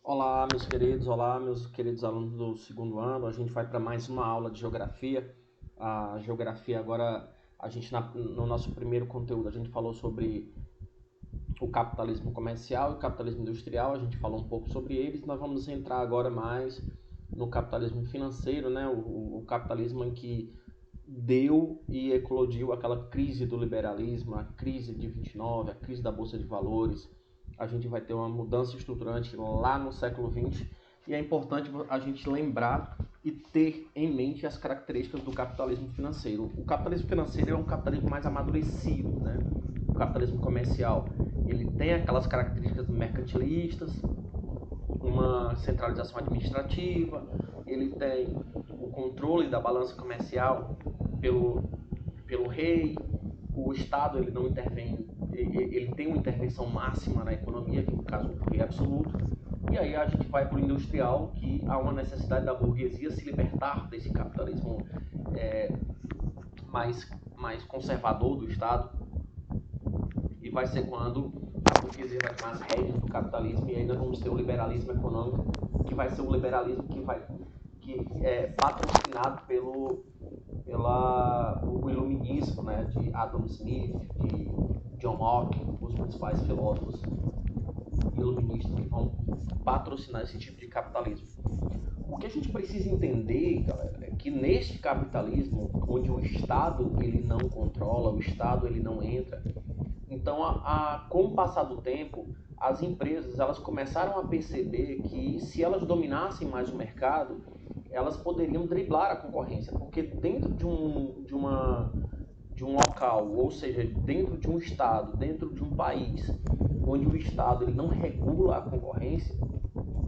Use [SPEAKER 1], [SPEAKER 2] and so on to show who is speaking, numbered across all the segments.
[SPEAKER 1] Olá, meus queridos alunos do segundo ano. A gente vai para mais uma aula de geografia. A geografia agora, no nosso primeiro conteúdo, a gente falou sobre o capitalismo comercial e o capitalismo industrial. A gente falou um pouco sobre eles. Nós vamos entrar agora mais no capitalismo financeiro, né? O capitalismo em que deu e eclodiu aquela crise do liberalismo, a crise de 29, a crise da Bolsa de Valores. A gente vai ter uma mudança estruturante lá no século XX e é importante a gente lembrar e ter em mente as características do capitalismo financeiro. O capitalismo financeiro é um capitalismo mais amadurecido, né? O capitalismo comercial, ele tem aquelas características mercantilistas, uma centralização administrativa, ele tem o controle da balança comercial pelo rei, o Estado ele não intervém, ele tem uma intervenção máxima na economia, que no caso do rei absoluto, e aí a gente vai para o industrial, que há uma necessidade da burguesia se libertar desse capitalismo mais conservador do Estado, e vai ser quando a burguesia vai tomar as rédeas do capitalismo, e ainda vamos ter o liberalismo econômico, que vai ser o liberalismo que é patrocinado pelo o iluminismo, né, de Adam Smith, de John Locke, os principais filósofos iluministas que vão patrocinar esse tipo de capitalismo. O que a gente precisa entender, galera, é que neste capitalismo, onde o Estado ele não controla, o Estado ele não entra, então com o passar do tempo, as empresas elas começaram a perceber que se elas dominassem mais o mercado, elas poderiam driblar a concorrência, porque dentro de um local, ou seja, dentro de um estado, dentro de um país, onde o estado ele não regula a concorrência,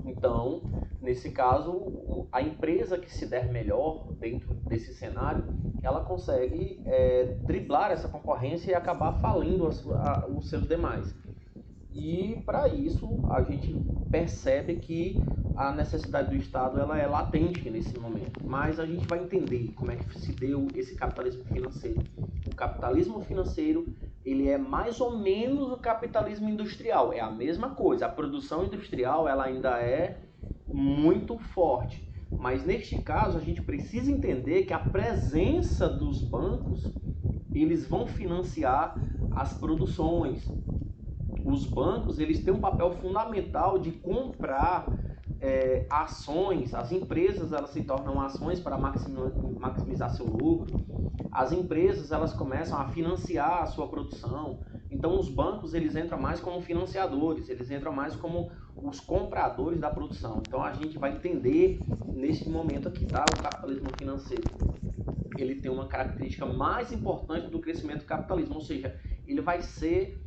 [SPEAKER 1] então, nesse caso, a empresa que se der melhor dentro desse cenário, ela consegue driblar essa concorrência e acabar falindo os seus demais. E para isso a gente percebe que a necessidade do Estado ela é latente nesse momento. Mas a gente vai entender como é que se deu esse capitalismo financeiro. O capitalismo financeiro ele é mais ou menos o capitalismo industrial, é a mesma coisa. A produção industrial ela ainda é muito forte. Mas neste caso a gente precisa entender que a presença dos bancos eles vão financiar as produções. Os bancos eles têm um papel fundamental de comprar ações, as empresas elas se tornam ações para maximizar seu lucro, as empresas elas começam a financiar a sua produção, então os bancos eles entram mais como financiadores, eles entram mais como os compradores da produção. Então a gente vai entender neste momento aqui, tá? O capitalismo financeiro ele tem uma característica mais importante do crescimento do capitalismo, ou seja, ele vai ser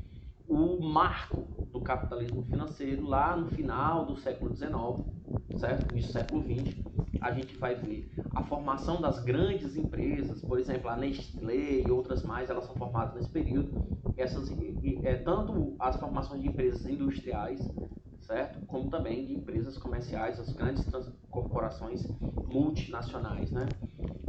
[SPEAKER 1] o marco do capitalismo financeiro lá no final do século XIX, certo? No século XX, a gente vai ver a formação das grandes empresas, por exemplo, a Nestlé e outras mais, elas são formadas nesse período. Tanto as formações de empresas industriais, certo? Como também de empresas comerciais, as grandes corporações multinacionais, né?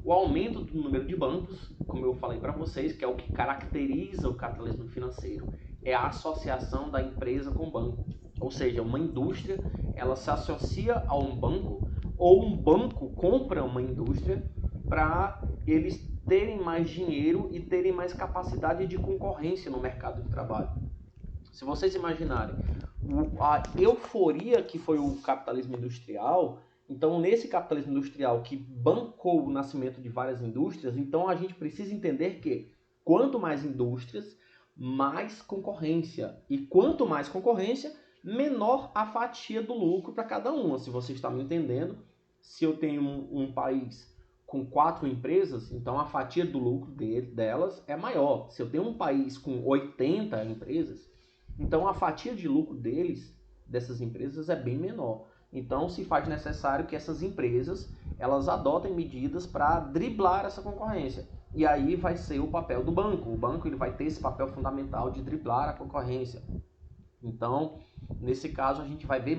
[SPEAKER 1] O aumento do número de bancos, como eu falei para vocês, que é o que caracteriza o capitalismo financeiro, é a associação da empresa com o banco. Ou seja, uma indústria ela se associa a um banco ou um banco compra uma indústria para eles terem mais dinheiro e terem mais capacidade de concorrência no mercado de trabalho. Se vocês imaginarem a euforia que foi o capitalismo industrial, então nesse capitalismo industrial que bancou o nascimento de várias indústrias, então a gente precisa entender que quanto mais indústrias, mais concorrência. E quanto mais concorrência, menor a fatia do lucro para cada uma. Se você está me entendendo, se eu tenho um país com 4 empresas, então a fatia do lucro delas é maior. Se eu tenho um país com 80 empresas, então a fatia de lucro dessas empresas é bem menor. Então se faz necessário que essas empresas elas adotem medidas para driblar essa concorrência. E aí vai ser o papel do banco. O banco ele vai ter esse papel fundamental de driblar a concorrência. Então, nesse caso, a gente vai ver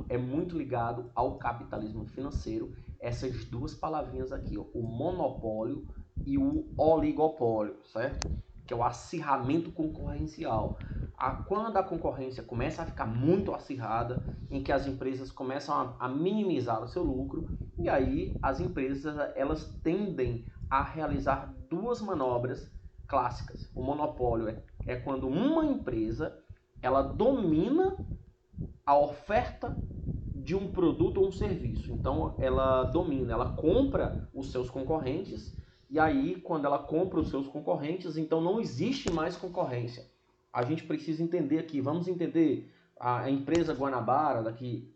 [SPEAKER 1] é muito ligado ao capitalismo financeiro, essas duas palavrinhas aqui, ó, o monopólio e o oligopólio, certo? Que é o acirramento concorrencial. quando a concorrência começa a ficar muito acirrada, em que as empresas começam a minimizar o seu lucro, e aí as empresas elas tendem a realizar duas manobras clássicas. O monopólio é quando uma empresa ela domina a oferta de um produto ou um serviço. Então ela domina, ela compra os seus concorrentes, e aí quando ela compra os seus concorrentes, então não existe mais concorrência. A gente precisa entender aqui, vamos entender a empresa Guanabara, daqui,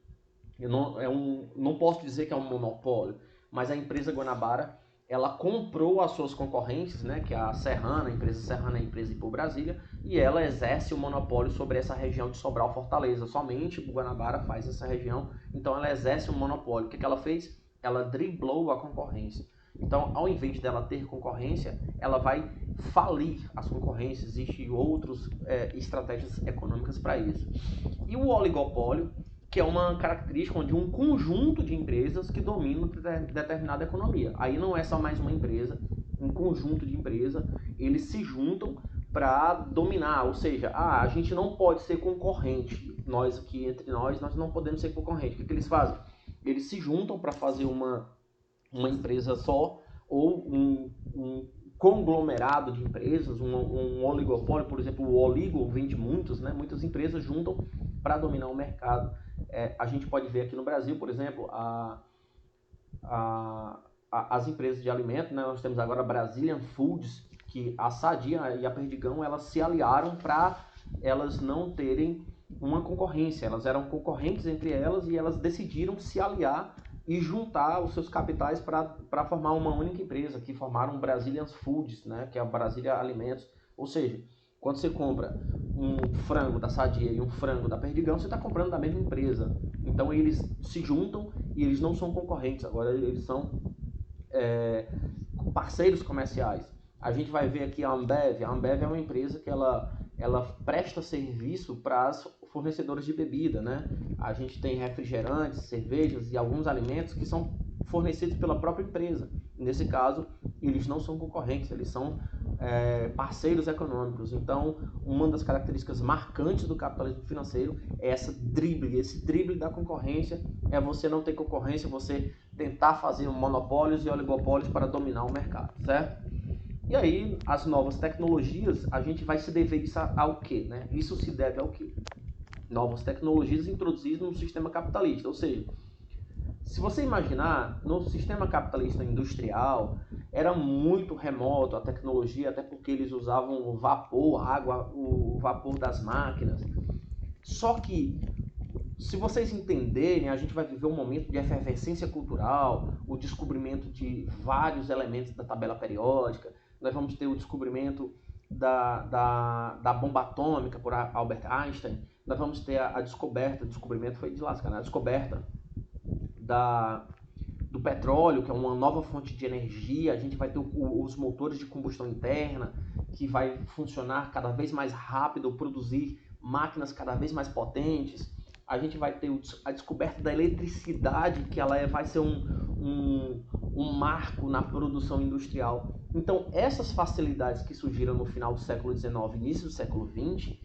[SPEAKER 1] eu não posso dizer que é um monopólio, mas a empresa Guanabara, ela comprou as suas concorrentes, né, que é a Serrana, a empresa Serrana é a empresa por Brasília, e ela exerce o monopólio sobre essa região de Sobral, Fortaleza. Somente o Guanabara faz essa região, então ela exerce um monopólio. O que ela fez? Ela driblou a concorrência. Então, ao invés dela ter concorrência, ela vai falir as concorrências. Existem outras estratégias econômicas para isso. E o oligopólio, que é uma característica de um conjunto de empresas que dominam determinada economia. Aí não é só mais uma empresa, um conjunto de empresas, eles se juntam para dominar, ou seja, a gente não pode ser concorrente, nós aqui entre nós não podemos ser concorrente. O que eles fazem? Eles se juntam para fazer uma empresa só, ou um conglomerado de empresas, um oligopólio, por exemplo, o oligo vem de muitos, né? Muitas empresas juntam para dominar o mercado. A gente pode ver aqui no Brasil, por exemplo, as empresas de alimentos, né? Nós temos agora a Brazilian Foods, que a Sadia e a Perdigão, elas se aliaram para elas não terem uma concorrência. Elas eram concorrentes entre elas e elas decidiram se aliar e juntar os seus capitais para formar uma única empresa, que formaram Brazilian Foods, né? Que é a Brasília Alimentos. Ou seja, quando você compra um frango da Sadia e um frango da Perdigão, você está comprando da mesma empresa. Então eles se juntam e eles não são concorrentes, agora eles são parceiros comerciais. A gente vai ver aqui a Ambev. A Ambev é uma empresa que ela presta serviço para as fornecedoras de bebida, né? A gente tem refrigerantes, cervejas e alguns alimentos que são fornecidos pela própria empresa. Nesse caso, eles não são concorrentes, eles são parceiros econômicos. Então, uma das características marcantes do capitalismo financeiro é esse drible da concorrência, é você não ter concorrência, você tentar fazer monopólios e oligopólios para dominar o mercado, certo? E aí, as novas tecnologias, a gente vai se dever isso ao quê, né? Isso se deve ao quê? Novas tecnologias introduzidas no sistema capitalista, ou seja, se você imaginar, no sistema capitalista industrial, era muito remoto a tecnologia, até porque eles usavam o vapor, a água, o vapor das máquinas. Só que, se vocês entenderem, a gente vai viver um momento de efervescência cultural, o descobrimento de vários elementos da tabela periódica, nós vamos ter o descobrimento da bomba atômica por Albert Einstein, nós vamos ter a descobrimento foi de lascar, né? A descoberta do petróleo, que é uma nova fonte de energia. A gente vai ter os motores de combustão interna, que vai funcionar cada vez mais rápido, produzir máquinas cada vez mais potentes. A gente vai ter a descoberta da eletricidade, que ela vai ser um marco na produção industrial. Então, essas facilidades que surgiram no final do século XIX e início do século XX,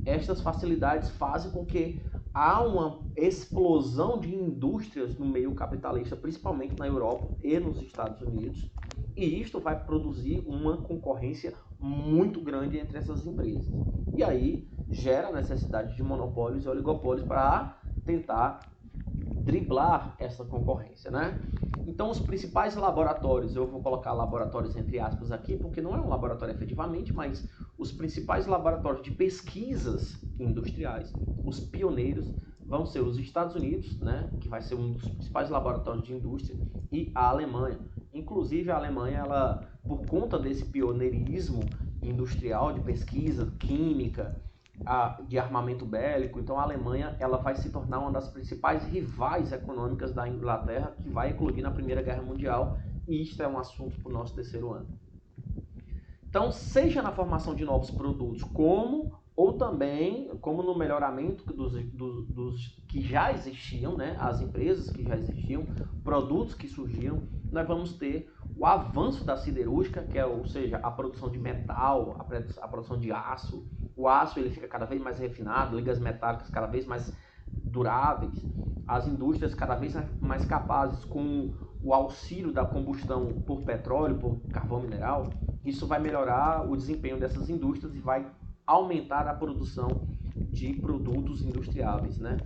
[SPEAKER 1] estas facilidades fazem com que há uma explosão de indústrias no meio capitalista, principalmente na Europa e nos Estados Unidos, e isto vai produzir uma concorrência muito grande entre essas empresas. E aí gera a necessidade de monopólios e oligopólios para tentar driblar essa concorrência, né? Então, os principais laboratórios, eu vou colocar laboratórios entre aspas aqui, porque não é um laboratório efetivamente, mas os principais laboratórios de pesquisas industriais, os pioneiros, vão ser os Estados Unidos, né, que vai ser um dos principais laboratórios de indústria, e a Alemanha. Inclusive, a Alemanha, ela, por conta desse pioneirismo industrial de pesquisa química, de armamento bélico, então a Alemanha ela vai se tornar uma das principais rivais econômicas da Inglaterra, que vai eclodir na Primeira Guerra Mundial, e isto é um assunto para o nosso terceiro ano. Então, seja na formação de novos produtos, ou também como no melhoramento dos que já existiam, né? As empresas que já existiam, produtos que surgiram, nós vamos ter o avanço da siderúrgica, que é, ou seja, a produção de metal, a produção de aço, o aço ele fica cada vez mais refinado, ligas metálicas cada vez mais duráveis, as indústrias cada vez mais capazes com o auxílio da combustão por petróleo, por carvão mineral. Isso vai melhorar o desempenho dessas indústrias e vai aumentar a produção de produtos industriáveis, né?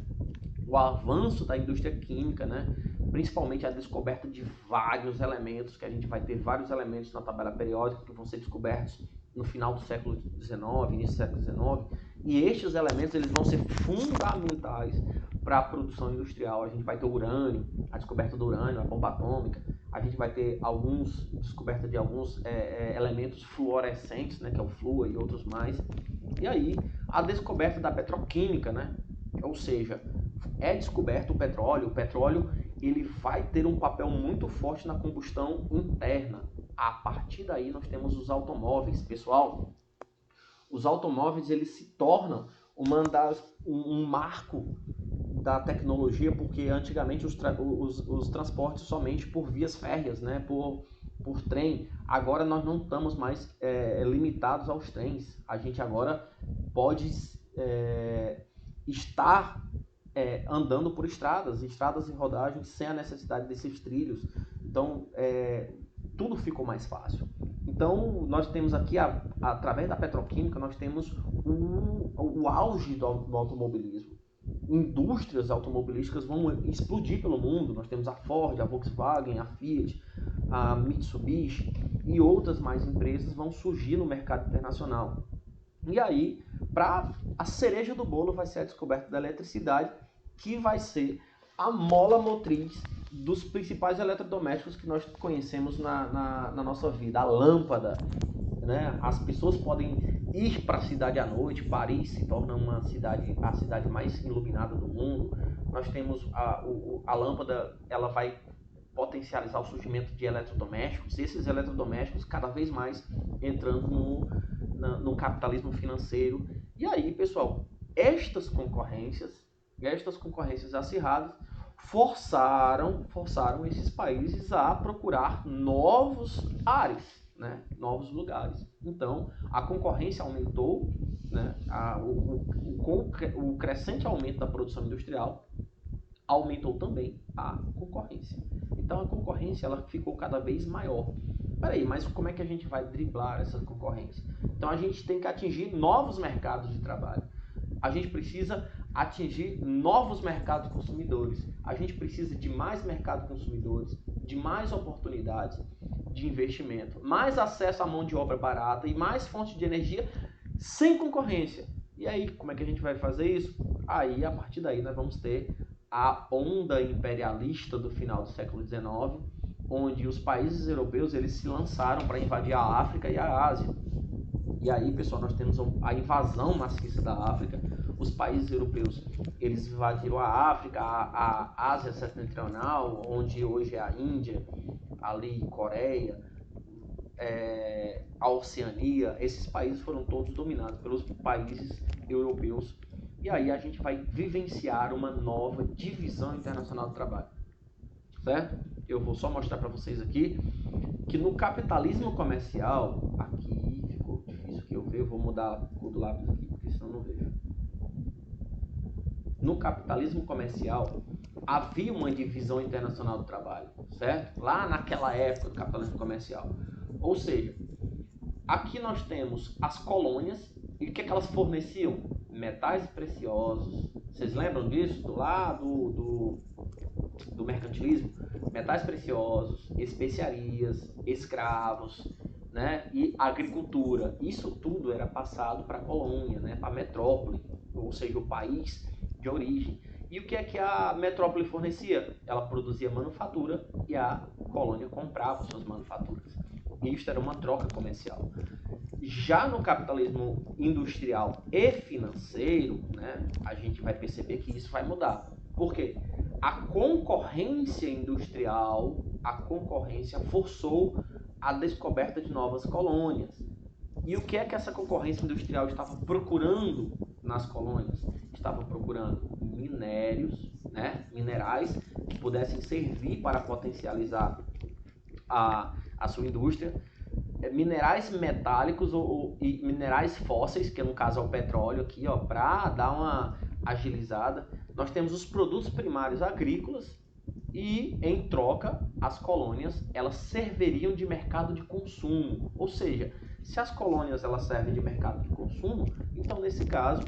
[SPEAKER 1] O avanço da indústria química, né? Principalmente a descoberta de vários elementos, que a gente vai ter vários elementos na tabela periódica que vão ser descobertos no final do século XIX, início do século XIX, e estes elementos eles vão ser fundamentais para a produção industrial. A gente vai ter o urânio, a descoberta do urânio, a bomba atômica, a gente vai ter descoberta de alguns elementos fluorescentes, né, que é o flúor e outros mais, e aí a descoberta da petroquímica, né, ou seja, é descoberto o petróleo ele vai ter um papel muito forte na combustão interna. A partir daí nós temos os automóveis. Pessoal, os automóveis eles se tornam um marco da tecnologia, porque antigamente os transportes somente por vias férreas, né, por trem. Agora nós não estamos mais limitados aos trens. A gente agora pode estar andando por estradas e rodagens sem a necessidade desses trilhos. Então, tudo ficou mais fácil. Então, nós temos aqui, através da petroquímica, nós temos o auge do automobilismo. Indústrias automobilísticas vão explodir pelo mundo. Nós temos a Ford, a Volkswagen, a Fiat, a Mitsubishi e outras mais empresas vão surgir no mercado internacional. E aí, para a cereja do bolo vai ser a descoberta da eletricidade, que vai ser a mola motriz dos principais eletrodomésticos que nós conhecemos na nossa vida. A lâmpada, né? As pessoas podem ir para a cidade à noite. Paris se torna a cidade mais iluminada do mundo. Nós temos a lâmpada, ela vai potencializar o surgimento de eletrodomésticos. Esses eletrodomésticos cada vez mais entrando no capitalismo financeiro. E aí, pessoal, estas concorrências acirradas forçaram esses países a procurar novos ares, né? Novos lugares. Então, a concorrência aumentou, né? O crescente aumento da produção industrial aumentou também a concorrência. Então, a concorrência ela ficou cada vez maior. Peraí, mas como é que a gente vai driblar essa concorrência? Então, a gente tem que atingir novos mercados de trabalho. A gente precisa atingir novos mercados consumidores. A gente precisa de mais mercado consumidores, de mais oportunidades de investimento, mais acesso à mão de obra barata e mais fontes de energia sem concorrência. E aí, como é que a gente vai fazer isso? Aí, a partir daí, nós vamos ter a onda imperialista do final do século XIX, onde os países europeus eles se lançaram para invadir a África e a Ásia. E aí, pessoal, nós temos a invasão maciça da África. Os países europeus, eles invadiram a África, a Ásia Setentrional, onde hoje é a Índia, ali Coreia, a Oceania. Esses países foram todos dominados pelos países europeus. E aí a gente vai vivenciar uma nova divisão internacional do trabalho. Certo? Eu vou só mostrar para vocês aqui que no capitalismo comercial, aqui ficou difícil que eu ver, eu vou mudar a cor do lápis aqui, porque senão eu não vejo. No capitalismo comercial, havia uma divisão internacional do trabalho, certo? Lá naquela época do capitalismo comercial. Ou seja, aqui nós temos as colônias, e o que elas forneciam? Metais preciosos. Vocês lembram disso? Do mercantilismo? Metais preciosos, especiarias, escravos, né? E agricultura. Isso tudo era passado para a colônia, né? Para a metrópole, ou seja, o país de origem. E o que é que a metrópole fornecia? Ela produzia manufatura e a colônia comprava suas manufaturas. Isso era uma troca comercial. Já no capitalismo industrial e financeiro, né, a gente vai perceber que isso vai mudar. Por quê? A concorrência industrial, a concorrência forçou a descoberta de novas colônias. E o que é que essa concorrência industrial estava procurando nas colônias? Estava procurando minérios, né, minerais que pudessem servir para potencializar a sua indústria, minerais metálicos e minerais fósseis, que no caso é o petróleo aqui, ó, para dar uma agilizada. Nós temos os produtos primários agrícolas e, em troca, as colônias, elas serviriam de mercado de consumo. Ou seja, se as colônias elas servem de mercado de consumo, então, nesse caso,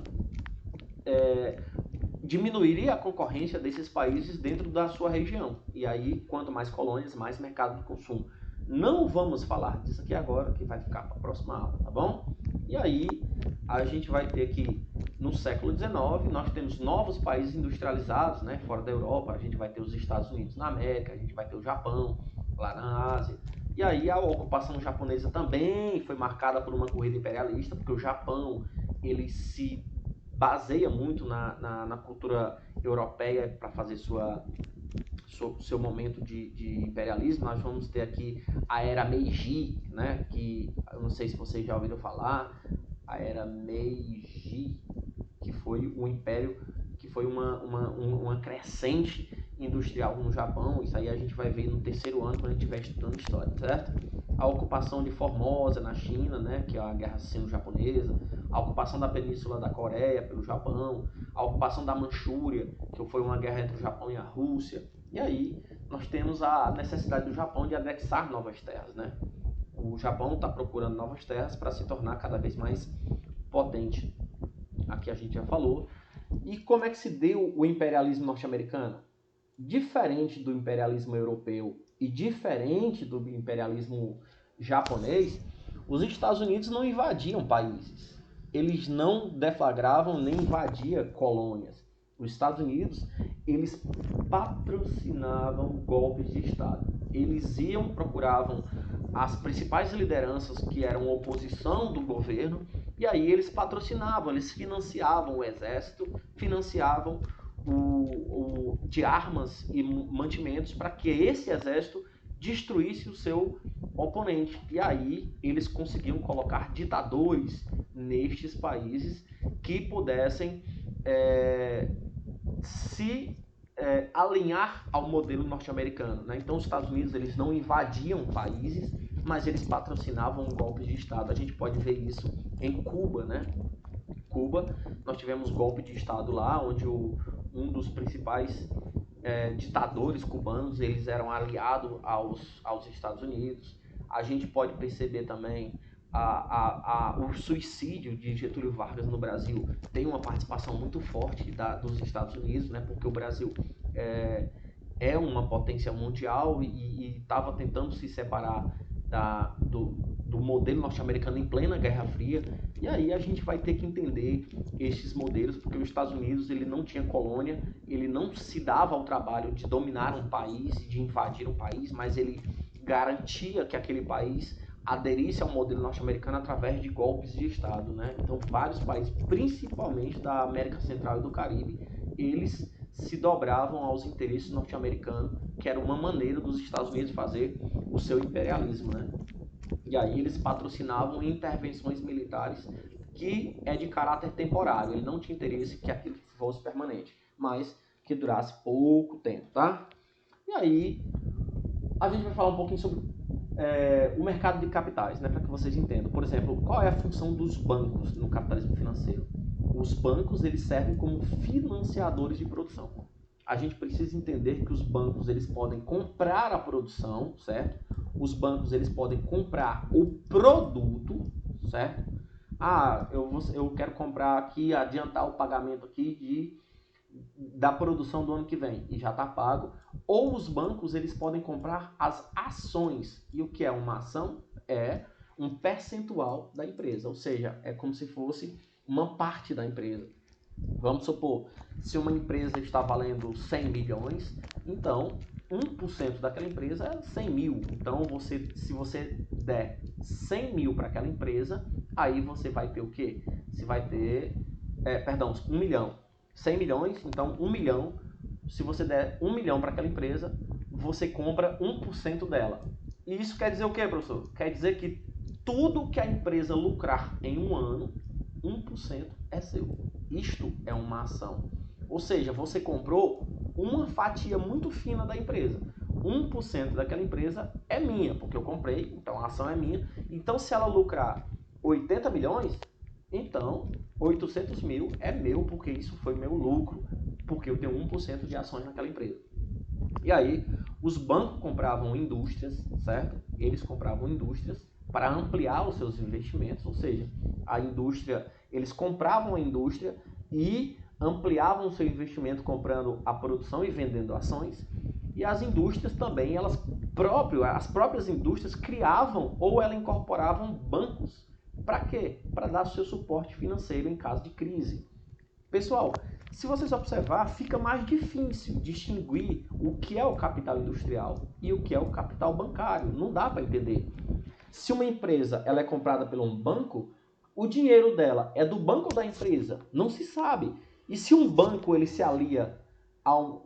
[SPEAKER 1] diminuiria a concorrência desses países dentro da sua região. E aí, quanto mais colônias, mais mercado de consumo. Não vamos falar disso aqui agora, que vai ficar para a próxima aula, tá bom? E aí, a gente vai ter aqui, no século XIX, nós temos novos países industrializados, né, fora da Europa. A gente vai ter os Estados Unidos na América, a gente vai ter o Japão lá na Ásia. E aí, a ocupação japonesa também foi marcada por uma corrida imperialista, porque o Japão, ele se baseia muito na cultura europeia para fazer seu momento de imperialismo. Nós vamos ter aqui a Era Meiji, né, que eu não sei se vocês já ouviram falar, a Era Meiji, que foi um império, que foi uma crescente industrial no Japão. Isso aí a gente vai ver no terceiro ano, quando a gente estiver estudando história, certo? A ocupação de Formosa na China, né, que é a Guerra Sino-Japonesa, a ocupação da Península da Coreia pelo Japão, a ocupação da Manchúria, que foi uma guerra entre o Japão e a Rússia. E aí nós temos a necessidade do Japão de anexar novas terras, né? O Japão está procurando novas terras para se tornar cada vez mais potente. Aqui a gente já falou. E como é que se deu o imperialismo norte-americano? Diferente do imperialismo europeu e diferente do imperialismo japonês, os Estados Unidos não invadiam países. Eles não deflagravam nem invadiam colônias. Os Estados Unidos, eles patrocinavam golpes de Estado. Eles procuravam as principais lideranças que eram oposição do governo, e aí eles patrocinavam, eles financiavam o exército, financiavam de armas e mantimentos para que esse exército destruísse o seu oponente. E aí eles conseguiam colocar ditadores nestes países que pudessem se alinhar ao modelo norte-americano, né? Então os Estados Unidos, eles não invadiam países, mas eles patrocinavam golpes de Estado. A gente pode ver isso em Cuba, né? Cuba, nós tivemos golpe de Estado lá, onde um dos principais ditadores cubanos, eles eram aliados aos Estados Unidos. A gente pode perceber também o suicídio de Getúlio Vargas no Brasil tem uma participação muito forte dos Estados Unidos, né? Porque o Brasil é uma potência mundial e estava tentando se separar do modelo norte-americano em plena Guerra Fria. E aí a gente vai ter que entender estes modelos, porque os Estados Unidos, ele não tinha colônia, ele não se dava ao trabalho de dominar um país, de invadir um país, mas ele garantia que aquele país aderisse ao modelo norte-americano através de golpes de Estado, né? Então vários países, principalmente da América Central e do Caribe, eles se dobravam aos interesses norte-americanos, que era uma maneira dos Estados Unidos fazer o seu imperialismo, né? E aí eles patrocinavam intervenções militares que é de caráter temporário. Ele não tinha interesse que aquilo fosse permanente, mas que durasse pouco tempo, tá? E aí a gente vai falar um pouquinho sobre o mercado de capitais, né, para que vocês entendam. Por exemplo, qual é a função dos bancos no capitalismo financeiro? Os bancos, eles servem como financiadores de produção. A gente precisa entender que os bancos, eles podem comprar a produção, certo? Os bancos, eles podem comprar o produto, certo? Eu quero comprar aqui, adiantar o pagamento aqui da produção do ano que vem e já está pago. Ou os bancos, eles podem comprar as ações. E o que é uma ação? É um percentual da empresa, ou seja, é como se fosse uma parte da empresa. Vamos supor, se uma empresa está valendo 100 milhões, então 1% daquela empresa é 100 mil. Então, se você der 100 mil para aquela empresa, aí você vai ter o quê? Você vai ter, 1 milhão. 100 milhões, então 1 milhão. Se você der 1 milhão para aquela empresa, você compra 1% dela. E isso quer dizer o quê, professor? Quer dizer que tudo que a empresa lucrar em um ano, 1% é seu. Isto é uma ação. Ou seja, você comprou uma fatia muito fina da empresa. 1% daquela empresa é minha, porque eu comprei, então a ação é minha. Então, se ela lucrar 80 milhões, então 800 mil é meu, porque isso foi meu lucro, porque eu tenho 1% de ações naquela empresa. E aí, os bancos compravam indústrias, certo? Eles compravam indústrias para ampliar os seus investimentos, ou seja, a indústria, eles compravam a indústria e ampliavam o seu investimento comprando a produção e vendendo ações. E as indústrias também, as próprias indústrias criavam ou elas incorporavam bancos. Para quê? Para dar o seu suporte financeiro em caso de crise. Pessoal, se vocês observar, fica mais difícil distinguir o que é o capital industrial e o que é o capital bancário. Não dá para entender. Se uma empresa ela é comprada por um banco, o dinheiro dela é do banco ou da empresa? Não se sabe. E se um banco ele se alia a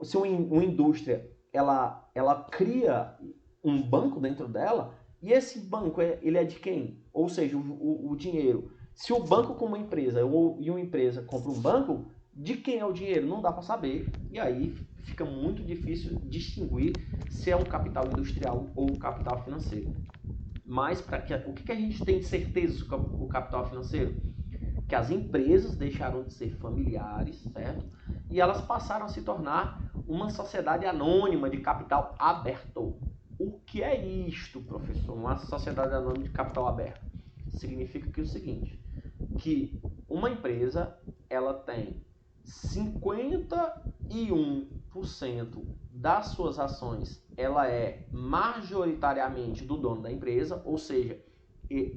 [SPEAKER 1] se uma indústria ela cria um banco dentro dela, e esse banco ele é de quem? Ou seja, o dinheiro. Se o banco com uma empresa e uma empresa compra um banco, de quem é o dinheiro? Não dá para saber. E aí fica muito difícil distinguir se é um capital industrial ou um capital financeiro. Mas o que a gente tem de certeza sobre o capital financeiro? Que as empresas deixaram de ser familiares, certo? E elas passaram a se tornar uma sociedade anônima de capital aberto. O que é isto, professor? Uma sociedade anônima de capital aberto? Significa que é o seguinte, que uma empresa ela tem 51% das suas ações, ela é majoritariamente do dono da empresa, ou seja,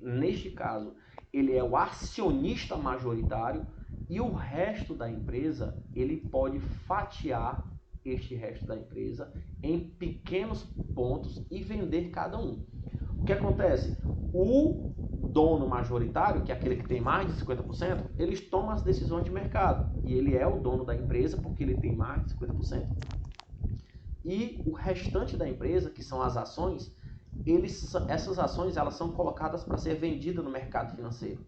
[SPEAKER 1] neste caso, ele é o acionista majoritário, e o resto da empresa, ele pode fatiar este resto da empresa em pequenos pontos e vender cada um. O que acontece? O dono majoritário, que é aquele que tem mais de 50%, eles tomam as decisões de mercado. E ele é o dono da empresa porque ele tem mais de 50%. E o restante da empresa, que são as ações, essas ações elas são colocadas para ser vendidas no mercado financeiro.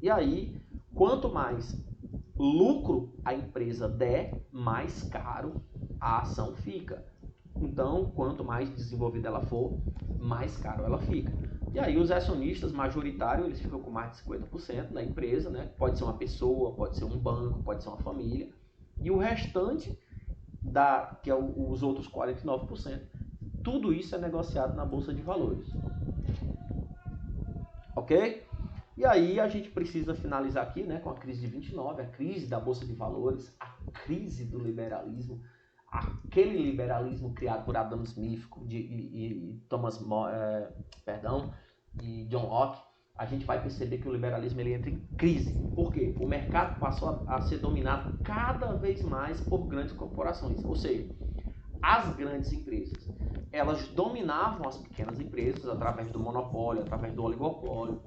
[SPEAKER 1] E aí, quanto mais lucro a empresa der, mais caro a ação fica. Então, quanto mais desenvolvida ela for, mais caro ela fica. E aí os acionistas majoritários, eles ficam com mais de 50% da empresa, né? Pode ser uma pessoa, pode ser um banco, pode ser uma família. E o restante, que é os outros 49%, tudo isso é negociado na Bolsa de Valores. Ok? E aí a gente precisa finalizar aqui, né, com a crise de 29, a crise da Bolsa de Valores, a crise do liberalismo, aquele liberalismo criado por Adam Smith e John Locke. A gente vai perceber que o liberalismo ele entra em crise. Por quê? O mercado passou a ser dominado cada vez mais por grandes corporações, ou seja, as grandes empresas, elas dominavam as pequenas empresas através do monopólio, através do oligopólio,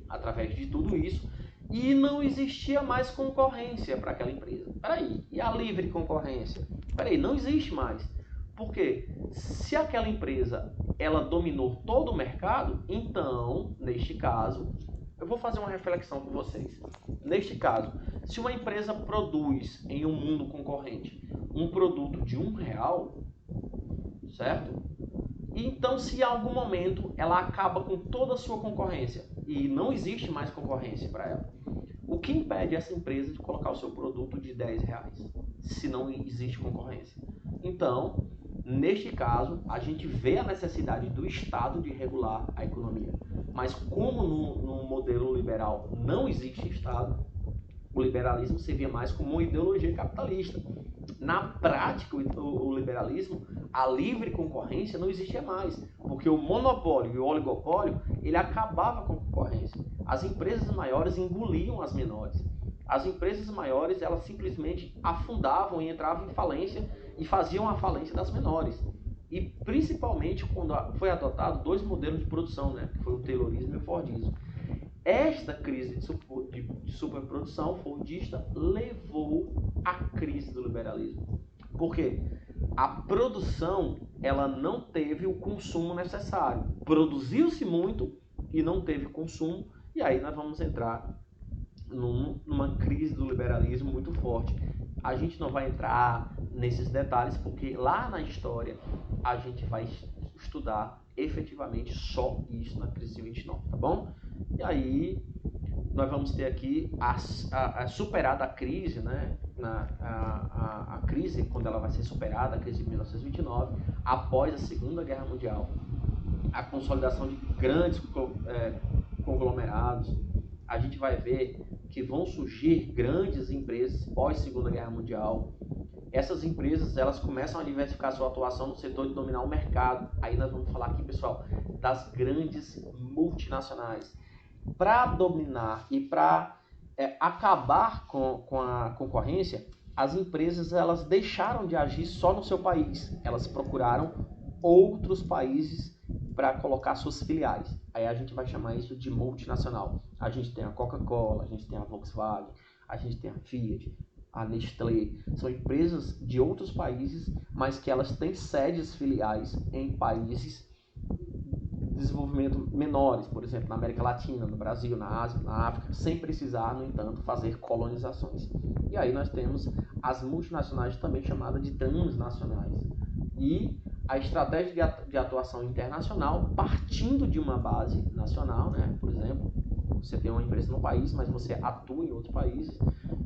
[SPEAKER 1] através de tudo isso, e não existia mais concorrência para aquela empresa. Peraí, e a livre concorrência? Peraí, não existe mais. Por quê? Se aquela empresa ela dominou todo o mercado, então, neste caso, eu vou fazer uma reflexão com vocês. Neste caso, se uma empresa produz em um mundo concorrente um produto de R$1, certo? Então, se em algum momento ela acaba com toda a sua concorrência e não existe mais concorrência para ela, o que impede essa empresa de colocar o seu produto de R$10, se não existe concorrência? Então, neste caso, a gente vê a necessidade do Estado de regular a economia. Mas como no modelo liberal não existe Estado, o liberalismo servia mais como uma ideologia capitalista. Na prática, o liberalismo, a livre concorrência não existia mais, porque o monopólio e o oligopólio, ele acabava com a concorrência. As empresas maiores engoliam as menores. As empresas maiores, elas simplesmente afundavam e entravam em falência e faziam a falência das menores. E principalmente quando foi adotado dois modelos de produção, né, que foi o Taylorismo e o Fordismo. Esta crise de superprodução fordista levou à crise do liberalismo. Por quê? A produção ela não teve o consumo necessário. Produziu-se muito e não teve consumo, e aí nós vamos entrar numa crise do liberalismo muito forte. A gente não vai entrar nesses detalhes, porque lá na história a gente vai estudar efetivamente só isso na crise de 29, tá bom? E aí nós vamos ter aqui a superada a crise, né? A crise, quando ela vai ser superada, a crise de 1929, após a Segunda Guerra Mundial, a consolidação de grandes conglomerados, a gente vai ver que vão surgir grandes empresas pós Segunda Guerra Mundial. Essas empresas, elas começam a diversificar sua atuação no setor de dominar o mercado. Aí nós vamos falar aqui, pessoal, das grandes multinacionais. Para dominar e para acabar com a concorrência, as empresas elas deixaram de agir só no seu país. Elas procuraram outros países para colocar suas filiais. Aí a gente vai chamar isso de multinacional. A gente tem a Coca-Cola, a gente tem a Volkswagen, a gente tem a Fiat, a Nestlé. São empresas de outros países, mas que elas têm sedes filiais em países de desenvolvimento menores, por exemplo, na América Latina, no Brasil, na Ásia, na África, sem precisar, no entanto, fazer colonizações. E aí nós temos as multinacionais também chamadas de transnacionais. E a estratégia de atuação internacional partindo de uma base nacional, né? Por exemplo, você tem uma empresa no país, mas você atua em outros países,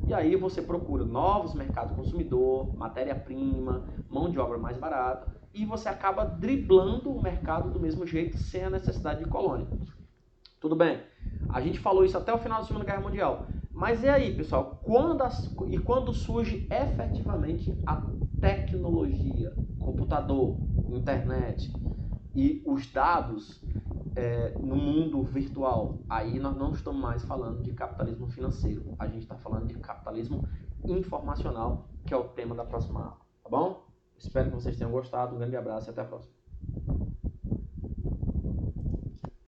[SPEAKER 1] e aí você procura novos mercados consumidor, matéria-prima, mão de obra mais barata, e você acaba driblando o mercado do mesmo jeito, sem a necessidade de colônia. Tudo bem? A gente falou isso até o final da Segunda Guerra Mundial. Mas e aí, pessoal? Quando surge efetivamente a tecnologia, computador, internet e os dados no mundo virtual, aí nós não estamos mais falando de capitalismo financeiro. A gente está falando de capitalismo informacional, que é o tema da próxima aula. Tá bom? Espero que vocês tenham gostado. Um grande abraço e até a próxima.